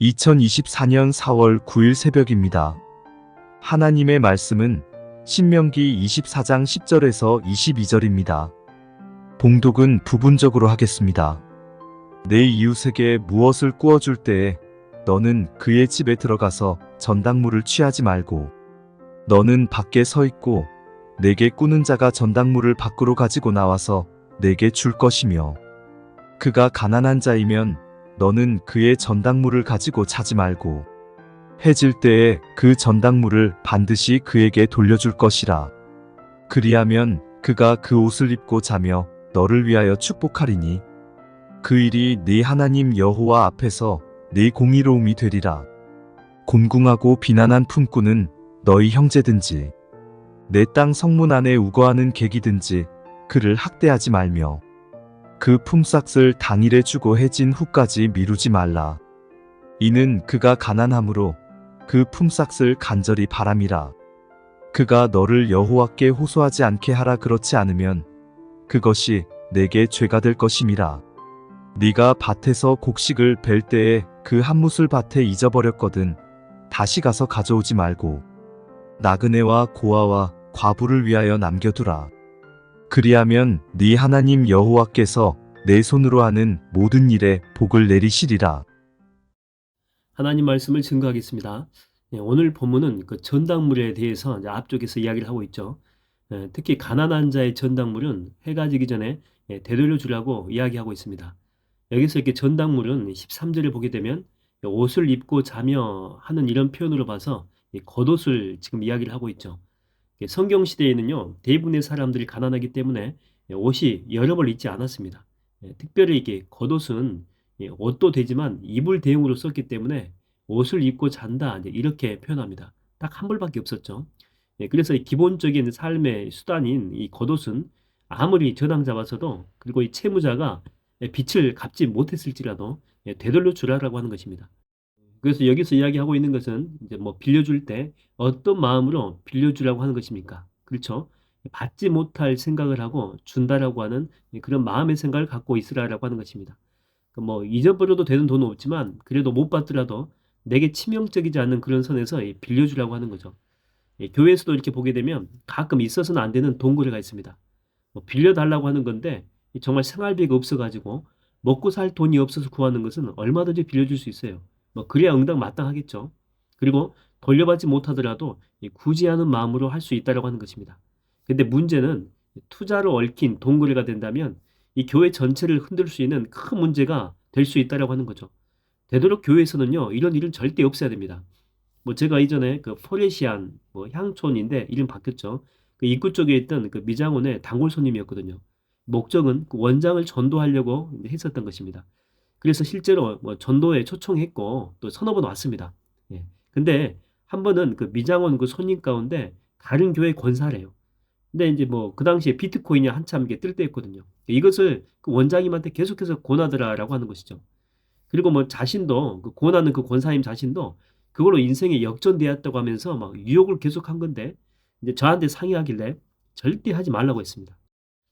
2024년 4월 9일 새벽입니다. 하나님의 말씀은 신명기 24장 10절에서 22절입니다. 봉독은 부분적으로 하겠습니다. 내 이웃에게 무엇을 구워줄 때에 너는 그의 집에 들어가서 전당물을 취하지 말고 너는 밖에 서 있고 내게 꾸는 자가 전당물을 밖으로 가지고 나와서 내게 줄 것이며 그가 가난한 자이면 너는 그의 전당물을 가지고 자지 말고 해질 때에 그 전당물을 반드시 그에게 돌려줄 것이라. 그리하면 그가 그 옷을 입고 자며 너를 위하여 축복하리니 그 일이 네 하나님 여호와 앞에서 네 공의로움이 되리라. 곤궁하고 비난한 품꾼은 너희 형제든지 내 땅 성문 안에 우거하는 객이든지 그를 학대하지 말며 그 품삯을 당일에 주고 해진 후까지 미루지 말라. 이는 그가 가난함으로 그 품삯을 간절히 바람이라. 그가 너를 여호와께 호소하지 않게 하라. 그렇지 않으면 그것이 내게 죄가 될 것임이라. 네가 밭에서 곡식을 벨 때에 그 한 뭇을 밭에 잊어버렸거든 다시 가서 가져오지 말고 나그네와 고아와 과부를 위하여 남겨두라. 그리하면 네 하나님 여호와께서 내 손으로 하는 모든 일에 복을 내리시리라. 하나님 말씀을 증거하겠습니다. 오늘 본문은 그 전당물에 대해서 이제 앞쪽에서 이야기를 하고 있죠. 특히 가난한 자의 전당물은 해가 지기 전에 되돌려 주라고 이야기하고 있습니다. 여기서 이렇게 전당물은 13절을 보게 되면 옷을 입고 자며 하는 이런 표현으로 봐서 겉옷을 지금 이야기를 하고 있죠. 성경 시대에는요, 대부분의 사람들이 가난하기 때문에 옷이 여러 벌 있지 않았습니다. 특별히 이게 겉옷은 옷도 되지만 이불 대용으로 썼기 때문에 옷을 입고 잔다 이렇게 표현합니다. 딱 한 벌밖에 없었죠. 그래서 이 기본적인 삶의 수단인 이 겉옷은 아무리 저당 잡아서도 그리고 이 채무자가 빚을 갚지 못했을지라도 되돌려 주라라고 하는 것입니다. 그래서 여기서 이야기하고 있는 것은 이제 뭐 빌려줄 때 어떤 마음으로 빌려주라고 하는 것입니까? 그렇죠? 받지 못할 생각을 하고 준다라고 하는 그런 마음의 생각을 갖고 있으라라고 하는 것입니다. 뭐 잊어버려도 되는 돈은 없지만 그래도 못 받더라도 내게 치명적이지 않는 그런 선에서 빌려주라고 하는 거죠. 교회에서도 이렇게 보게 되면 가끔 있어서는 안 되는 동거래가 있습니다. 뭐 빌려달라고 하는 건데 정말 생활비가 없어가지고 먹고 살 돈이 없어서 구하는 것은 얼마든지 빌려줄 수 있어요. 뭐 그래야 응당 마땅하겠죠. 그리고 돌려받지 못하더라도 구제하는 마음으로 할 수 있다라고 하는 것입니다. 근데 문제는 투자로 얽힌 동거래가 된다면 이 교회 전체를 흔들 수 있는 큰 문제가 될 수 있다라고 하는 거죠. 되도록 교회에서는요, 이런 일은 절대 없어야 됩니다. 뭐 제가 이전에 그 포레시안 뭐 향촌인데 이름 바뀌었죠. 그 입구 쪽에 있던 그 미장원의 단골 손님이었거든요. 목적은 그 원장을 전도하려고 했었던 것입니다. 그래서 실제로 뭐 전도에 초청했고 또 서너 번 왔습니다. 예. 근데 한 번은 그 미장원 그 손님 가운데 다른 교회 권사래요. 근데 이제 뭐 그 당시에 비트코인이 한참 이게 뜰 때였거든요. 이것을 그 원장님한테 계속해서 권하더라라고 하는 것이죠. 그리고 뭐 자신도 그 권하는 그 권사님 자신도 그걸로 인생에 역전되었다고 하면서 막 유혹을 계속한 건데 이제 저한테 상의하길래 절대 하지 말라고 했습니다.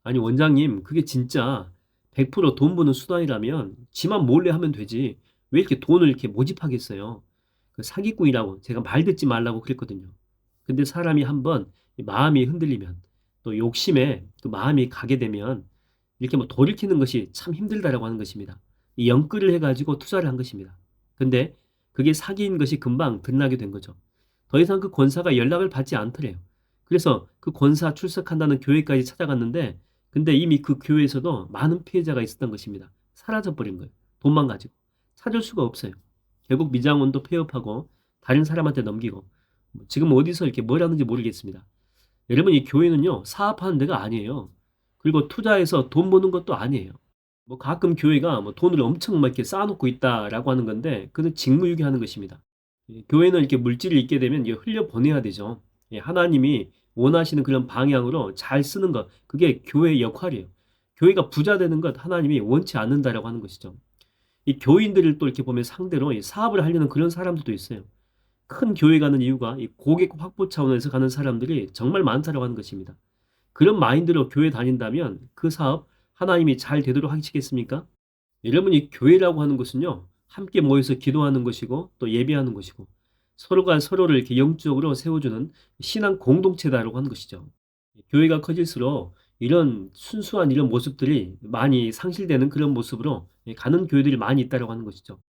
아니 원장님 그게 진짜 100%돈 버는 수단이라면 지만 몰래 하면 되지 왜 이렇게 돈을 이렇게 모집하겠어요. 그 사기꾼이라고 제가 말 듣지 말라고 그랬거든요. 근데 사람이 한번 마음이 흔들리면 또 욕심에 그 마음이 가게 되면 이렇게 뭐 돌이키는 것이 참 힘들다라고 하는 것입니다. 이 영끌을 해가지고 투자를 한 것입니다. 근데 그게 사기인 것이 금방 드러나게 된 거죠. 더 이상 그 권사가 연락을 받지 않더래요. 그래서 그 권사 출석한다는 교회까지 찾아갔는데 근데 이미 그 교회에서도 많은 피해자가 있었던 것입니다. 사라져버린 거예요. 돈만 가지고. 찾을 수가 없어요. 결국 미장원도 폐업하고 다른 사람한테 넘기고 지금 어디서 이렇게 뭘 하는지 모르겠습니다. 여러분 이 교회는요 사업하는 데가 아니에요. 그리고 투자해서 돈 버는 것도 아니에요. 뭐 가끔 교회가 뭐 돈을 엄청 막 이렇게 쌓아놓고 있다라고 하는 건데 그는 직무유기하는 것입니다. 교회는 이렇게 물질을 잃게 되면 이게 흘려 보내야 되죠. 하나님이 원하시는 그런 방향으로 잘 쓰는 것 그게 교회의 역할이에요. 교회가 부자 되는 것 하나님이 원치 않는다라고 하는 것이죠. 이 교인들을 또 이렇게 보면 상대로 이 사업을 하려는 그런 사람들도 있어요. 큰 교회 가는 이유가 이 고객 확보 차원에서 가는 사람들이 정말 많다라고 하는 것입니다. 그런 마인드로 교회 다닌다면 그 사업 하나님이 잘 되도록 하시겠습니까? 여러분 이 교회라고 하는 것은요. 함께 모여서 기도하는 것이고 또 예배하는 것이고 서로가 서로를 이렇게 영적으로 세워주는 신앙 공동체다라고 하는 것이죠. 교회가 커질수록 이런 순수한 이런 모습들이 많이 상실되는 그런 모습으로 가는 교회들이 많이 있다라고 하는 것이죠.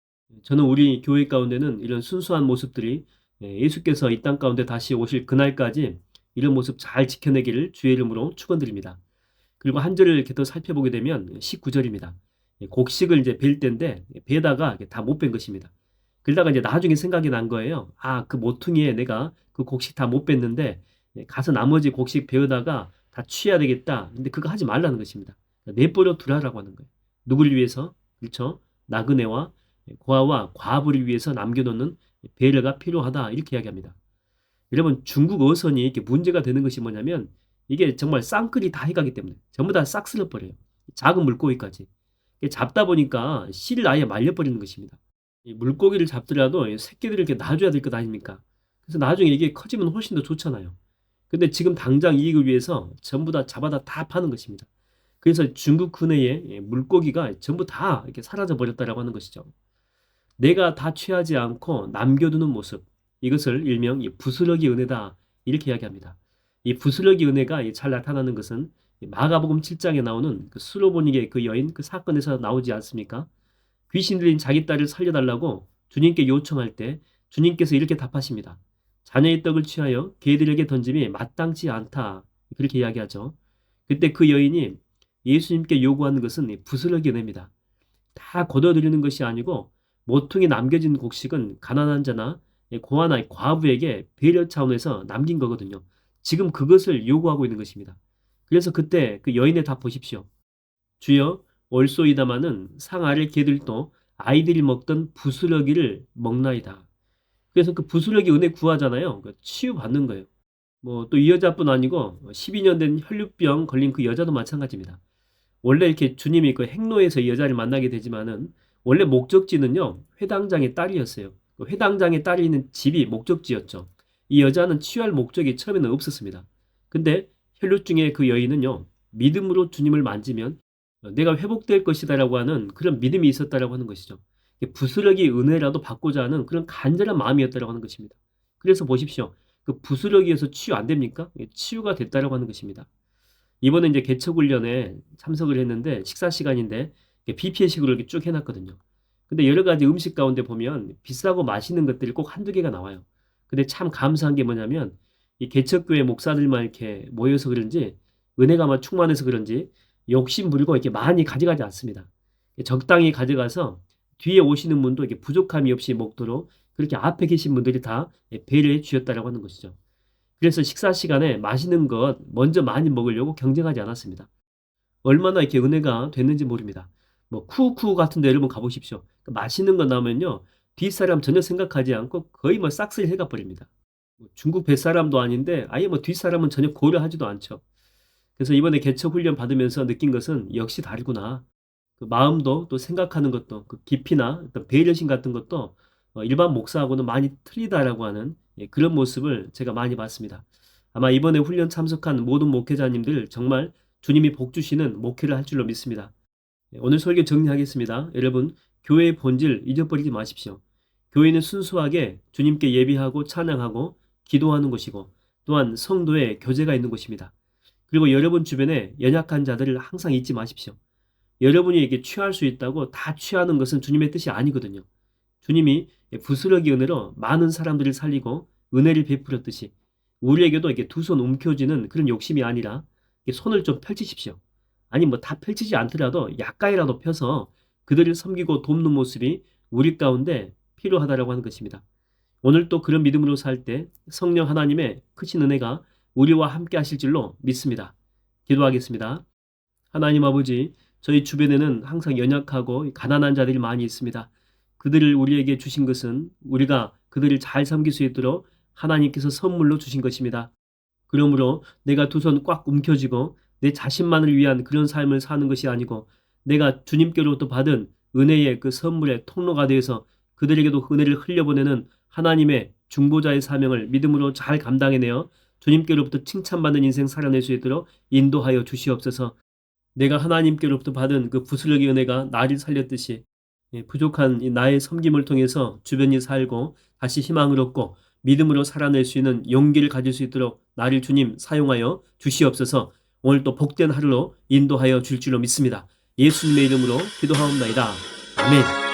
저는 우리 교회 가운데는 이런 순수한 모습들이 예수께서 이 땅 가운데 다시 오실 그날까지 이런 모습 잘 지켜내기를 주의 이름으로 축원드립니다. 그리고 한 절을 이렇게 더 살펴보게 되면 19절입니다. 곡식을 이제 벨 때인데 베다가 다 못 벤 것입니다. 그러다가 이제 나중에 생각이 난 거예요. 아, 그 모퉁이에 내가 그 곡식 다 못 뺐는데 가서 나머지 곡식 베어다가 다 취해야 되겠다. 근데 그거 하지 말라는 것입니다. 내버려 두라라고 하는 거예요. 누구를 위해서? 그렇죠? 나그네와 고아와 과부를 위해서 남겨놓는 배려가 필요하다. 이렇게 이야기합니다. 여러분 중국 어선이 이렇게 문제가 되는 것이 뭐냐면 이게 정말 쌍끌이 다 해가기 때문에 전부 다 싹 쓸어버려요. 작은 물고기까지. 이게 잡다 보니까 실을 아예 말려버리는 것입니다. 이 물고기를 잡더라도 이 새끼들을 이렇게 놔줘야 될 것 아닙니까? 그래서 나중에 이게 커지면 훨씬 더 좋잖아요. 근데 지금 당장 이익을 위해서 전부 다 잡아다 다 파는 것입니다. 그래서 중국 근해에 물고기가 전부 다 이렇게 사라져 버렸다라고 하는 것이죠. 내가 다 취하지 않고 남겨두는 모습, 이것을 일명 이 부스러기 은혜다 이렇게 이야기합니다. 이 부스러기 은혜가 잘 나타나는 것은 마가복음 7장에 나오는 그 수로보닉의 그 여인 그 사건에서 나오지 않습니까? 귀신 들린 자기 딸을 살려달라고 주님께 요청할 때 주님께서 이렇게 답하십니다. 자녀의 떡을 취하여 개들에게 던짐이 마땅치 않다. 그렇게 이야기하죠. 그때 그 여인이 예수님께 요구하는 것은 부스러기 은혜입니다. 다 걷어들이는 것이 아니고 모퉁이 남겨진 곡식은 가난한 자나 고아나 과부에게 배려 차원에서 남긴 거거든요. 지금 그것을 요구하고 있는 것입니다. 그래서 그때 그 여인의 답 보십시오. 주여 올소이다마는 상 아래 개들도 아이들이 먹던 부스러기를 먹나이다. 그래서 그 부스러기 은혜 구하잖아요. 치유받는 거예요. 뭐 또 이 여자뿐 아니고 12년 된 혈류병 걸린 그 여자도 마찬가지입니다. 원래 이렇게 주님이 그 행로에서 이 여자를 만나게 되지만은 원래 목적지는요 회당장의 딸이었어요. 그 회당장의 딸이 있는 집이 목적지였죠. 이 여자는 치유할 목적이 처음에는 없었습니다. 근데 혈류증의 그 여인은요 믿음으로 주님을 만지면 내가 회복될 것이다라고 하는 그런 믿음이 있었다라고 하는 것이죠. 부스러기 은혜라도 받고자 하는 그런 간절한 마음이었다라고 하는 것입니다. 그래서 보십시오. 그 부스러기에서 치유 안 됩니까? 치유가 됐다라고 하는 것입니다. 이번에 이제 개척 훈련에 참석을 했는데 식사 시간인데 뷔페식으로 이렇게 쭉 해놨거든요. 근데 여러 가지 음식 가운데 보면 비싸고 맛있는 것들이 꼭 한두 개가 나와요. 근데 참 감사한 게 뭐냐면 이 개척교회 목사들만 이렇게 모여서 그런지 은혜가 충만해서 그런지 욕심 부리고 이렇게 많이 가져가지 않습니다. 적당히 가져가서 뒤에 오시는 분도 이렇게 부족함이 없이 먹도록 그렇게 앞에 계신 분들이 다 배려해 주셨다라고 하는 것이죠. 그래서 식사 시간에 맛있는 것 먼저 많이 먹으려고 경쟁하지 않았습니다. 얼마나 이렇게 은혜가 됐는지 모릅니다. 뭐 쿠쿠 같은 데 여러분 가보십시오. 맛있는 거 나오면요. 뒷사람 전혀 생각하지 않고 거의 뭐 싹쓸이 해가 버립니다. 중국 뱃사람도 아닌데 아예 뭐 뒷사람은 전혀 고려하지도 않죠. 그래서 이번에 개척 훈련 받으면서 느낀 것은 역시 다르구나. 그 마음도 또 생각하는 것도 그 깊이나 어떤 배려심 같은 것도 일반 목사하고는 많이 틀리다라고 하는 그런 모습을 제가 많이 봤습니다. 아마 이번에 훈련 참석한 모든 목회자님들 정말 주님이 복 주시는 목회를 할 줄로 믿습니다. 오늘 설교 정리하겠습니다. 여러분 교회의 본질 잊어버리지 마십시오. 교회는 순수하게 주님께 예비하고 찬양하고 기도하는 곳이고 또한 성도의 교제가 있는 곳입니다. 그리고 여러분 주변에 연약한 자들을 항상 잊지 마십시오. 여러분이 이렇게 취할 수 있다고 다 취하는 것은 주님의 뜻이 아니거든요. 주님이 부스러기 은혜로 많은 사람들을 살리고 은혜를 베풀었듯이 우리에게도 이렇게 두 손 움켜쥐는 그런 욕심이 아니라 손을 좀 펼치십시오. 아니 뭐 다 펼치지 않더라도 약간이라도 펴서 그들을 섬기고 돕는 모습이 우리 가운데 필요하다라고 하는 것입니다. 오늘 또 그런 믿음으로 살 때 성령 하나님의 크신 은혜가 우리와 함께 하실 줄로 믿습니다. 기도하겠습니다. 하나님 아버지, 저희 주변에는 항상 연약하고 가난한 자들이 많이 있습니다. 그들을 우리에게 주신 것은 우리가 그들을 잘 섬길 수 있도록 하나님께서 선물로 주신 것입니다. 그러므로 내가 두 손 꽉 움켜쥐고 내 자신만을 위한 그런 삶을 사는 것이 아니고 내가 주님께로부터 받은 은혜의 그 선물의 통로가 되어서 그들에게도 은혜를 흘려보내는 하나님의 중보자의 사명을 믿음으로 잘 감당해내어 주님께로부터 칭찬받는 인생 살아낼 수 있도록 인도하여 주시옵소서. 내가 하나님께로부터 받은 그 부스러기 은혜가 나를 살렸듯이 부족한 이 나의 섬김을 통해서 주변이 살고 다시 희망을 얻고 믿음으로 살아낼 수 있는 용기를 가질 수 있도록 나를 주님 사용하여 주시옵소서. 오늘 또 복된 하루로 인도하여 줄 줄로 믿습니다. 예수님의 이름으로 기도하옵나이다. 아멘.